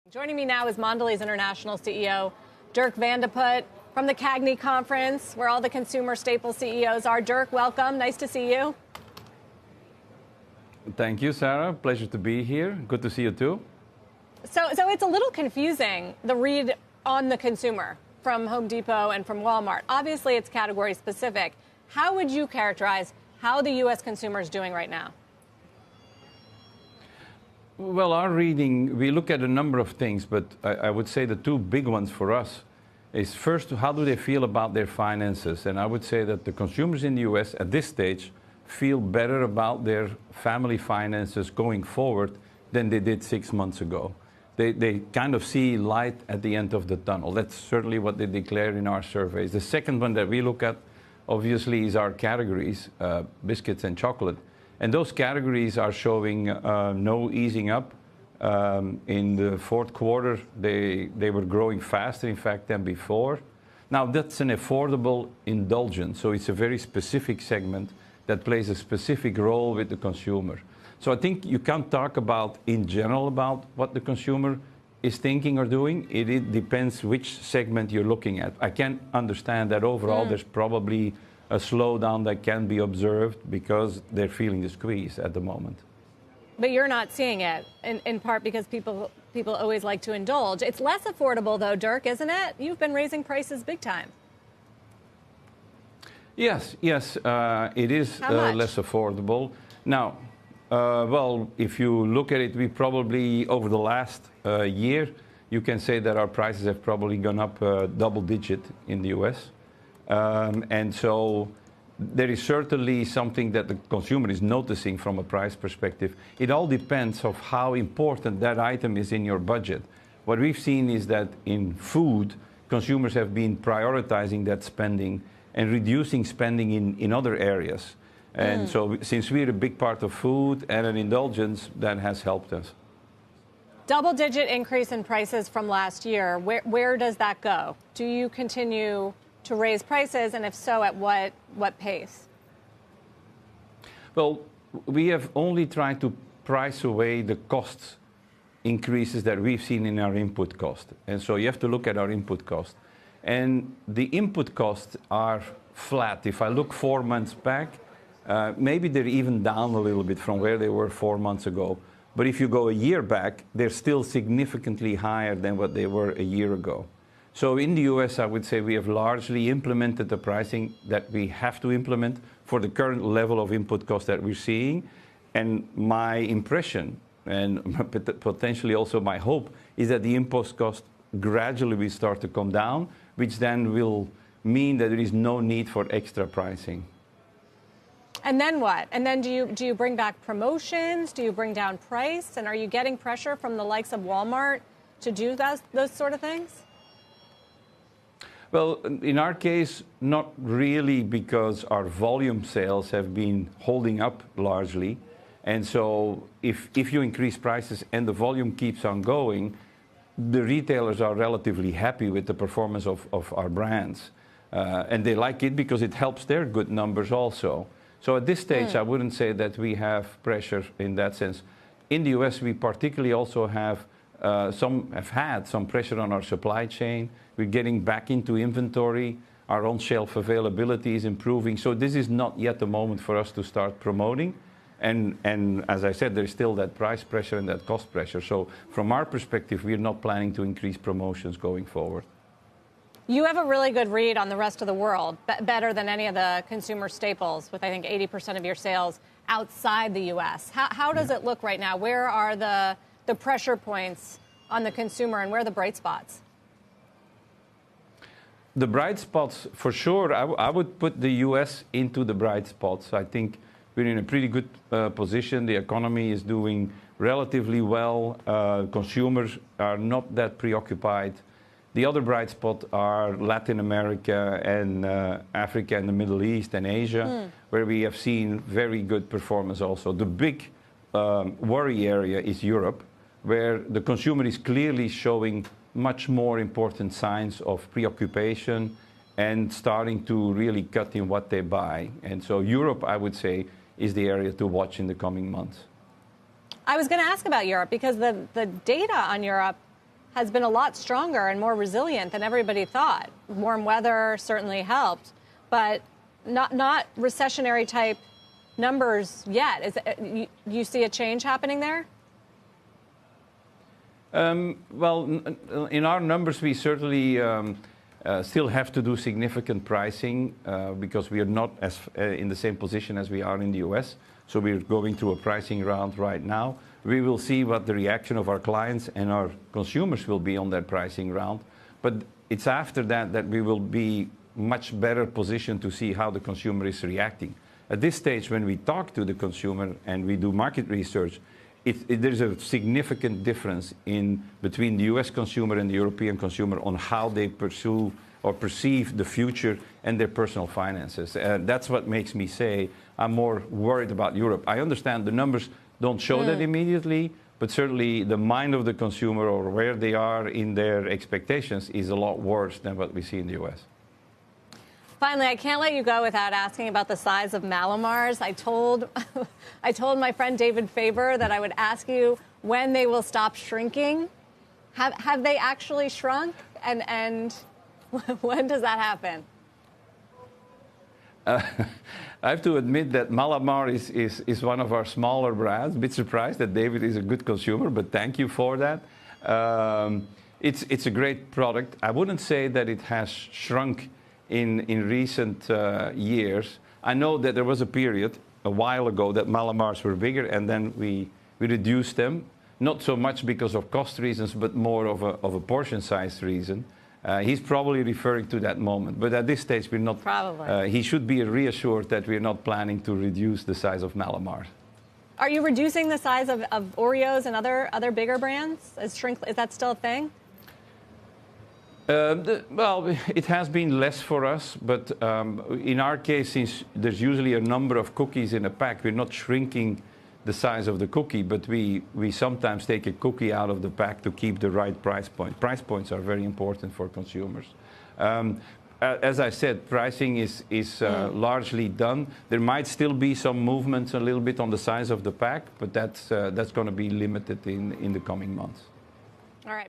Joining me now is Mondelēz International CEO Dirk from the CAGNY conference, where all the consumer staple CEOs are. Dirk, welcome. Nice to see you. Thank you, Sarah. Pleasure to be here. Good to see you, too. So it's a little confusing, the read on the consumer from Home Depot and from Walmart. Obviously, it's category specific. How would you characterize how the U.S. consumer is doing right now? Well, our reading, we look at a number of things, but I would say the two big ones for us is first, how do they feel about their finances? And I would say that the consumers in the U.S. at this stage feel better about their family finances going forward than they did 6 months ago. They kind of see light at the end of the tunnel. That's certainly what they declare in our surveys. The second one that we look at, obviously, is our categories, biscuits and chocolate. And those categories are showing no easing up. In the fourth quarter, they were growing faster, in fact, than before. Now, that's an affordable indulgence, so it's a very specific segment that plays a specific role with the consumer. So I think you can't talk about, in general, about what the consumer is thinking or doing. It depends which segment you're looking at. I can understand that overall there's probably a slowdown that can be observed because they're feeling the squeeze at the moment. But you're not seeing it, in part because people always like to indulge. It's less affordable, though, Dirk, isn't it? You've been raising prices big time. Yes, it is less affordable. Now, well, if you look at it, we probably, over the last year, you can say that our prices have probably gone up double digit in the U.S. And so there is certainly something that the consumer is noticing from a price perspective. It all depends on how important that item is in your budget. What we've seen is that in food, consumers have been prioritizing that spending and reducing spending in other areas. And so since we're a big part of food and an indulgence, that has helped us. Double-digit increase in prices from last year. Where does that go? Do you continue to raise prices, and if so, at what pace? Well, we have only tried to price away the cost increases that we've seen in our input cost. And so you have to look at our input cost. And the input costs are flat. If I look 4 months back, maybe they're even down a little bit from where they were 4 months ago. But if you go a year back, they're still significantly higher than what they were a year ago. So in the US, I would say we have largely implemented the pricing that we have to implement for the current level of input cost that we're seeing. And my impression, and potentially also my hope, is that the input cost gradually will start to come down, which then will mean that there is no need for extra pricing. And then what? And then do you bring back promotions? Do you bring down price? And are you getting pressure from the likes of Walmart to do those sort of things? Well, in our case, not really, because our volume sales have been holding up largely. And so if you increase prices and the volume keeps on going, the retailers are relatively happy with the performance of our brands. And they like it because it helps their good numbers also. So at this stage, I wouldn't say that we have pressure in that sense. In the US, we particularly also have had some pressure on our supply chain. We're getting back into inventory. Our on-shelf availability is improving. So this is not yet the moment for us to start promoting. And as I said, there's still that price pressure and that cost pressure. So from our perspective, we're not planning to increase promotions going forward. You have a really good read on the rest of the world, better than any of the consumer staples, with I think 80% of your sales outside the U.S. How does it look right now? Where are the pressure points on the consumer, and where are the bright spots? The bright spots, for sure, I would put the U.S. into the bright spots. I think we're in a pretty good position. The economy is doing relatively well. Consumers are not that preoccupied. The other bright spots are Latin America and Africa and the Middle East and Asia, where we have seen very good performance also. The big worry area is Europe, where the consumer is clearly showing much more important signs of preoccupation and starting to really cut in what they buy. And so Europe, I would say, is the area to watch in the coming months. I was going to ask about Europe because the data on Europe has been a lot stronger and more resilient than everybody thought. Warm weather certainly helped, but not recessionary type numbers yet. You see a change happening there? Well, in our numbers, we certainly still have to do significant pricing because we are not as in the same position as we are in the US. So we're going through a pricing round right now. We will see what the reaction of our clients and our consumers will be on that pricing round. But it's after that that we will be much better positioned to see how the consumer is reacting. At this stage, when we talk to the consumer and we do market research, there's a significant difference between the US consumer and the European consumer on how they pursue or perceive the future and their personal finances. That's what makes me say I'm more worried about Europe. I understand the numbers don't show that immediately, but certainly the mind of the consumer or where they are in their expectations is a lot worse than what we see in the US. Finally, I can't let you go without asking about the size of Mallomars. I told my friend David Faber that I would ask you when they will stop shrinking. Have they actually shrunk? And when does that happen? I have to admit that Mallomar is one of our smaller brands. A bit surprised that David is a good consumer, but thank you for that. It's a great product. I wouldn't say that it has shrunk in recent years. I know that there was a period a while ago that Mallomars were bigger, and then we reduced them, not so much because of cost reasons, but more of a portion size reason. He's probably referring to that moment, but at this stage we're not. Probably. He should be reassured that we're not planning to reduce the size of Mallomars. Are you reducing the size of Oreos and other bigger brands? Is that still a thing? Well, it has been less for us, but in our case, since there's usually a number of cookies in a pack, we're not shrinking the size of the cookie, but we sometimes take a cookie out of the pack to keep the right price point. Price points are very important for consumers. As I said, pricing is largely done. There might still be some movements a little bit on the size of the pack, but that's going to be limited in the coming months. All right.